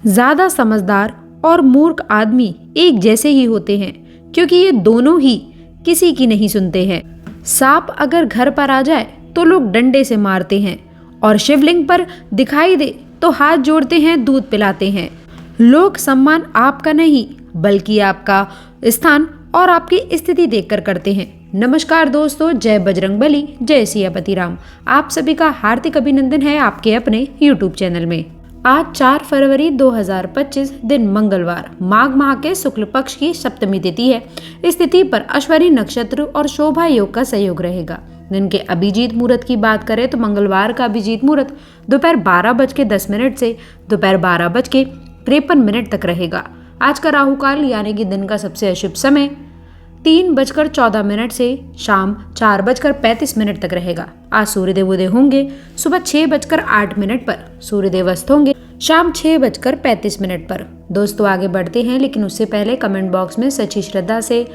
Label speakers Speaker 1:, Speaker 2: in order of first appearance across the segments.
Speaker 1: ज्यादा समझदार और मूर्ख आदमी एक जैसे ही होते हैं, क्योंकि ये दोनों ही किसी की नहीं सुनते हैं। सांप अगर घर पर आ जाए तो लोग डंडे से मारते हैं, और शिवलिंग पर दिखाई दे तो हाथ जोड़ते हैं, दूध पिलाते हैं। लोग सम्मान आपका नहीं बल्कि आपका स्थान और आपकी स्थिति देखकर करते हैं। नमस्कार दोस्तों, जय बजरंगबली, जय सियापति राम। आप सभी का हार्दिक अभिनंदन है आपके अपने YouTube चैनल में। आज 4 फरवरी 2025 दिन मंगलवार, माघ माह के शुक्ल पक्ष की सप्तमी तिथि है। इस तिथि पर अश्वनी नक्षत्र और शोभा योग का सहयोग रहेगा। दिन के अभिजीत मुहूर्त की बात करें तो मंगलवार का अभिजीत मुहूर्त दोपहर 12:10 से दोपहर 12:53 तक रहेगा। आज का राहु काल यानी कि दिन का सबसे अशुभ समय 3:14 से शाम 4:35 तक रहेगा। आज सूर्यदेव उदय होंगे सुबह 6:08 पर, सूर्यदेव अस्त होंगे शाम 6:35 पर। दोस्तों आगे बढ़ते हैं, लेकिन उससे पहले कमेंट बॉक्स में सच्ची श्रद्धा से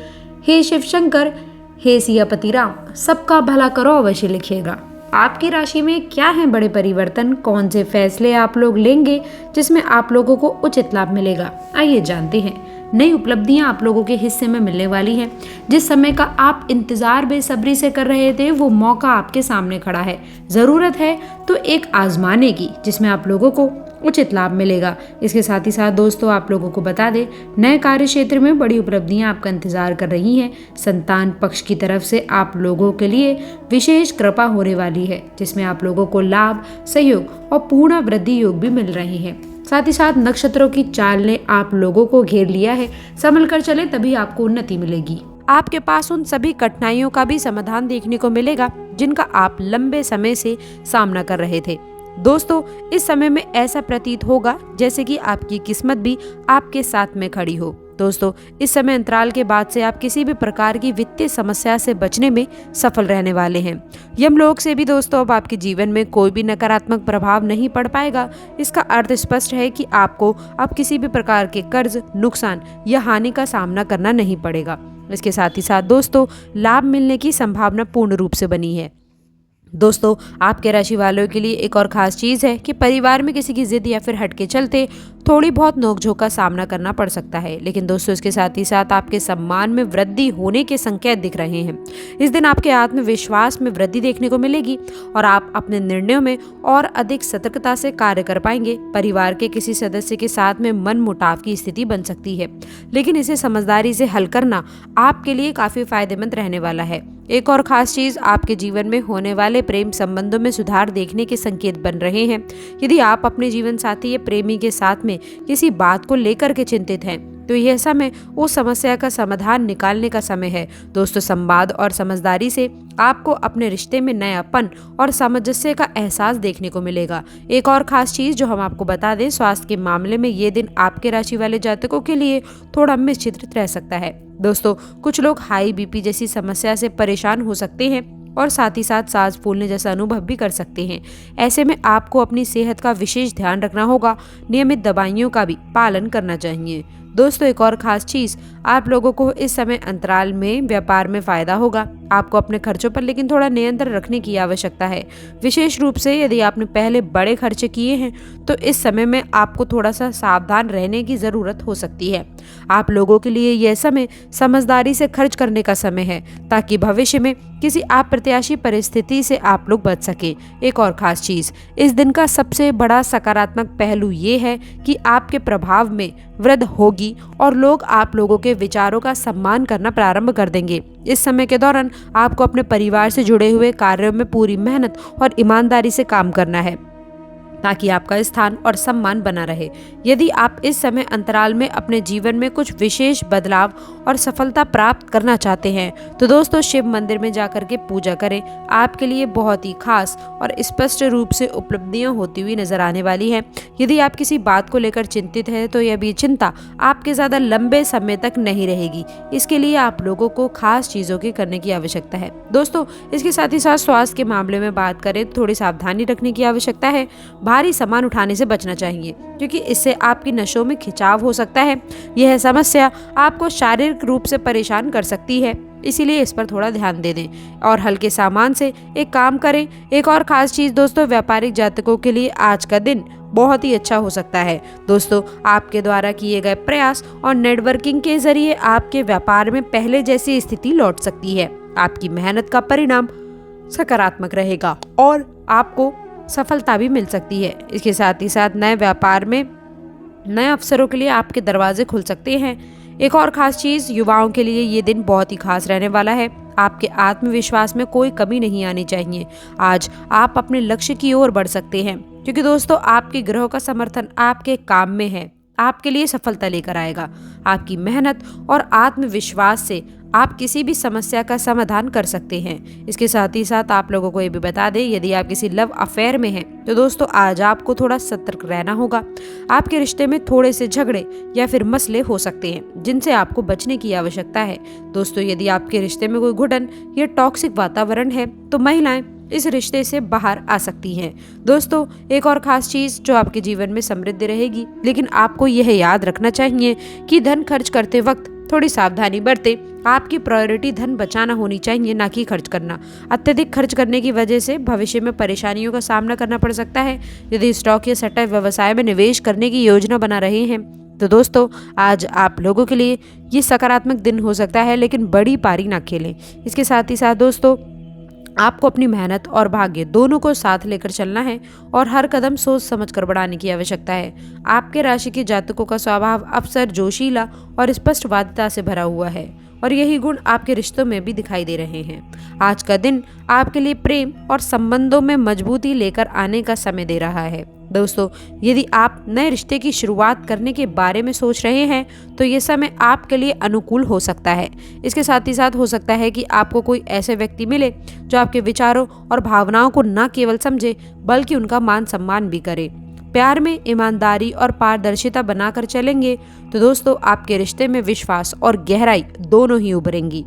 Speaker 1: हे शिव शंकर, हे सियापति राम, सबका भला करो अवश्य लिखिएगा। आपकी राशि में क्या है बड़े परिवर्तन, कौन से फैसले आप लोग लेंगे जिसमें आप लोगों को उचित लाभ मिलेगा, आइए जानते हैं। नई उपलब्धियां आप लोगों के हिस्से में मिलने वाली हैं। जिस समय का आप इंतजार बेसब्री से कर रहे थे वो मौका आपके सामने खड़ा है। जरूरत है तो एक आजमाने की, जिसमें आप लोगों को उचित लाभ मिलेगा। इसके साथ ही साथ दोस्तों आप लोगों को बता दें, नए कार्य क्षेत्र में बड़ी उपलब्धियां आपका इंतजार कर रही हैं। संतान पक्ष की तरफ से आप लोगों के लिए विशेष कृपा होने वाली है, जिसमें आप लोगों को लाभ, सहयोग और पूर्ण वृद्धि योग भी मिल रहे हैं। साथ ही साथ नक्षत्रों की चाल ने आप लोगों को घेर लिया है। संभल कर चले तभी आपको उन्नति मिलेगी। आपके पास उन सभी कठिनाइयों का भी समाधान देखने को मिलेगा जिनका आप लंबे समय से सामना कर रहे थे। दोस्तों इस समय में ऐसा प्रतीत होगा जैसे कि आपकी किस्मत भी आपके साथ में खड़ी हो। दोस्तों इस समय अंतराल के बाद से आप किसी भी प्रकार की वित्तीय समस्या से बचने में सफल रहने वाले हैं। यमलोक से भी दोस्तों अब आपके जीवन में कोई भी नकारात्मक प्रभाव नहीं पड़ पाएगा। इसका अर्थ स्पष्ट है कि आपको अब किसी भी प्रकार के कर्ज, नुकसान या हानि का सामना करना नहीं पड़ेगा। इसके साथ ही साथ दोस्तों लाभ मिलने की संभावना पूर्ण रूप से बनी है। दोस्तों आपके राशि वालों के लिए एक और खास चीज़ है कि परिवार में किसी की जिद या फिर हट के चलते थोड़ी बहुत नोकझोंक का सामना करना पड़ सकता है, लेकिन दोस्तों इसके साथ ही साथ आपके सम्मान में वृद्धि होने के संकेत दिख रहे हैं। इस दिन आपके आत्मविश्वास में वृद्धि देखने को मिलेगी और आप अपने निर्णयों में और अधिक सतर्कता से कार्य कर पाएंगे। परिवार के किसी सदस्य के साथ में मन मुटाव की स्थिति बन सकती है, लेकिन इसे समझदारी से हल करना आपके लिए काफ़ी फायदेमंद रहने वाला है। एक और खास चीज, आपके जीवन में होने वाले प्रेम संबंधों में सुधार देखने के संकेत बन रहे हैं। यदि आप अपने जीवन साथी या प्रेमी के साथ में किसी बात को लेकर के चिंतित हैं तो यह समय उस समस्या का समाधान निकालने का समय है। दोस्तों संवाद और समझदारी से आपको अपने रिश्ते में नयापन और सामंजस्य का एहसास देखने को मिलेगा। एक और खास चीज जो हम आपको बता दें, स्वास्थ्य के मामले में ये दिन आपके राशि वाले जातकों के लिए थोड़ा मिश्रित रह सकता है। दोस्तों कुछ लोग हाई बीपी जैसी समस्या से परेशान हो सकते हैं और साथ ही साथ सांस फूलने जैसा अनुभव भी कर सकते हैं। ऐसे में आपको अपनी सेहत का विशेष ध्यान रखना होगा। नियमित दवाइयों का भी पालन करना चाहिए। दोस्तों एक और खास चीज, आप लोगों को इस समय अंतराल में व्यापार में फायदा होगा। आपको अपने खर्चों पर लेकिन थोड़ा नियंत्रण रखने की आवश्यकता है। विशेष रूप से यदि आपने पहले बड़े खर्चे किए हैं तो इस समय में आपको थोड़ा सा सावधान रहने की जरूरत हो सकती है। आप लोगों के लिए यह समय समझदारी से खर्च करने का समय है, ताकि भविष्य में किसी अप्रत्याशी परिस्थिति से आप लोग बच सके। एक और खास चीज, इस दिन का सबसे बड़ा सकारात्मक पहलू ये है कि आपके प्रभाव में वृद्धि होगी और लोग आप लोगों के विचारों का सम्मान करना प्रारंभ कर देंगे। इस समय के दौरान आपको अपने परिवार से जुड़े हुए कार्यों में पूरी मेहनत और ईमानदारी से काम करना है, ताकि आपका स्थान और सम्मान बना रहे। यदि आप इस समय अंतराल में अपने जीवन में कुछ विशेष बदलाव और सफलता प्राप्त करना चाहते हैं तो दोस्तों शिव मंदिर में जाकर के पूजा करें। आपके लिए बहुत ही खास और स्पष्ट रूप से उपलब्धियां होती हुई नजर आने वाली हैं। यदि आप किसी बात को लेकर चिंतित हैं तो यह भी चिंता आपके ज़्यादा लंबे समय तक नहीं रहेगी। इसके लिए आप लोगों को खास चीज़ों की करने की आवश्यकता है। दोस्तों इसके साथ ही साथ स्वास्थ्य के मामले में बात करें तो थोड़ी सावधानी रखने की आवश्यकता है। भारी सामान उठाने से बचना चाहिए, क्योंकि इससे आपकी नसों में खिंचाव हो सकता है। यह समस्या आपको शारीरिक रूप से परेशान कर सकती है। इसीलिए इस पर थोड़ा ध्यान दे दें और हल्के सामान से एक काम करें। एक और खास चीज दोस्तों, व्यापारिक जातकों के लिए आज का दिन बहुत ही अच्छा हो सकता है। दोस्तों, आपके द्वारा किए गए प्रयास और नेटवर्किंग के जरिए आपके व्यापार में पहले जैसी स्थिति लौट सकती है। आपकी मेहनत का परिणाम सकारात्मक रहेगा और आपको सफलता भी मिल सकती है। इसके साथ ही साथ नए व्यापार में नए अवसरों के लिए आपके दरवाजे खुल सकते हैं। एक और खास चीज, युवाओं के लिए ये दिन बहुत ही खास रहने वाला है। आपके आत्मविश्वास में कोई कमी नहीं आनी चाहिए। आज आप अपने लक्ष्य की ओर बढ़ सकते हैं, क्योंकि दोस्तों आपके ग्रहों का समर्थन आपके काम में है, आपके लिए सफलता लेकर आएगा। आपकी मेहनत और आत्मविश्वास से आप किसी भी समस्या का समाधान कर सकते हैं। इसके साथ ही साथ आप लोगों को ये भी बता दें, यदि आप किसी लव अफेयर में हैं तो दोस्तों आज आपको थोड़ा सतर्क रहना होगा। आपके रिश्ते में थोड़े से झगड़े या फिर मसले हो सकते हैं, जिनसे आपको बचने की आवश्यकता है। दोस्तों, यदि आपके रिश्ते में कोई घुटन या टॉक्सिक वातावरण है तो महिलाएं इस रिश्ते से बाहर आ सकती हैं। दोस्तों, एक और खास चीज जो आपके जीवन में समृद्धि रहेगी, लेकिन आपको यह याद रखना चाहिए कि धन खर्च करते वक्त थोड़ी सावधानी बरते। आपकी प्रायोरिटी धन बचाना होनी चाहिए, ना कि खर्च करना। अत्यधिक खर्च करने की वजह से भविष्य में परेशानियों का सामना करना पड़ सकता है। यदि स्टॉक या सट्टा व्यवसाय में निवेश करने की योजना बना रहे हैं तो दोस्तों आज आप लोगों के लिए ये सकारात्मक दिन हो सकता है, लेकिन बड़ी पारी ना खेलें। इसके साथ ही साथ दोस्तों आपको अपनी मेहनत और भाग्य दोनों को साथ लेकर चलना है और हर कदम सोच समझकर बढ़ाने की आवश्यकता है। आपके राशि के जातकों का स्वभाव अक्सर जोशीला और स्पष्टवादिता से भरा हुआ है और यही गुण आपके रिश्तों में भी दिखाई दे रहे हैं। आज का दिन आपके लिए प्रेम और संबंधों में मजबूती लेकर आने का समय दे रहा है। दोस्तों, यदि आप नए रिश्ते की शुरुआत करने के बारे में सोच रहे हैं तो ये समय आपके लिए अनुकूल हो सकता है। इसके साथ ही साथ हो सकता है कि आपको कोई ऐसे व्यक्ति मिले जो आपके विचारों और भावनाओं को न केवल समझे बल्कि उनका मान सम्मान भी करे। प्यार में ईमानदारी और पारदर्शिता बनाकर चलेंगे तो दोस्तों आपके रिश्ते में विश्वास और गहराई दोनों ही उभरेंगी।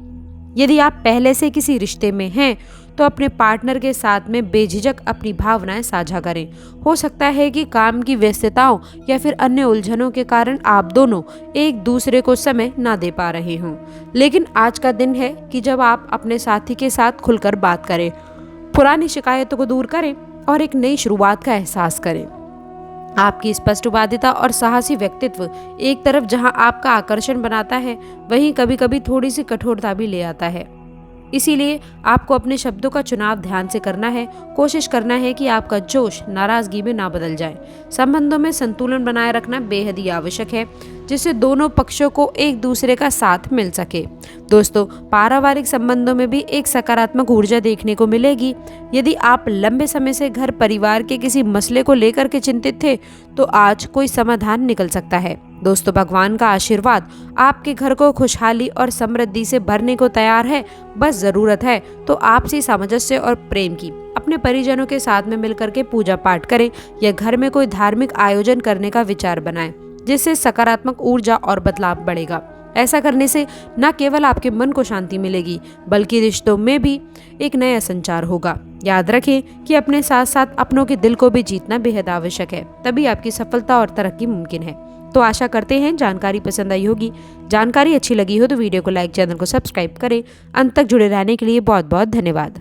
Speaker 1: यदि आप पहले से किसी रिश्ते में हैं तो अपने पार्टनर के साथ में बेझिझक अपनी भावनाएं साझा करें। हो सकता है कि काम की व्यस्तताओं या फिर अन्य उलझनों के कारण आप दोनों एक दूसरे को समय ना दे पा रहे हों, लेकिन आज का दिन है कि जब आप अपने साथी के साथ खुलकर बात करें, पुरानी शिकायतों को दूर करें और एक नई शुरुआत का एहसास करें। आपकी स्पष्टवादिता और साहसी व्यक्तित्व एक तरफ जहां आपका आकर्षण बनाता है, वहीं कभी कभी थोड़ी सी कठोरता भी ले आता है। इसीलिए आपको अपने शब्दों का चुनाव ध्यान से करना है। कोशिश करना है कि आपका जोश नाराजगी में ना बदल जाए। संबंधों में संतुलन बनाए रखना बेहद ही आवश्यक है, जिससे दोनों पक्षों को एक दूसरे का साथ मिल सके। दोस्तों, पारिवारिक संबंधों में भी एक सकारात्मक ऊर्जा देखने को मिलेगी। यदि आप लंबे समय से घर परिवार के किसी मसले को लेकर के चिंतित थे तो आज कोई समाधान निकल सकता है। दोस्तों, भगवान का आशीर्वाद आपके घर को खुशहाली और समृद्धि से भरने को तैयार है। बस जरूरत है तो आपसी सामंजस्य और प्रेम की। अपने परिजनों के साथ में मिलकर के पूजा पाठ करें या घर में कोई धार्मिक आयोजन करने का विचार बनाएं, जिससे सकारात्मक ऊर्जा और बदलाव बढ़ेगा। ऐसा करने से न केवल आपके मन को शांति मिलेगी बल्कि रिश्तों में भी एक नया संचार होगा। याद रखें कि अपने साथ साथ अपनों के दिल को भी जीतना बेहद आवश्यक है, तभी आपकी सफलता और तरक्की मुमकिन है। तो आशा करते हैं जानकारी पसंद आई होगी। जानकारी अच्छी लगी हो तो वीडियो को लाइक, चैनल को सब्सक्राइब करें। अंत तक जुड़े रहने के लिए बहुत बहुत धन्यवाद।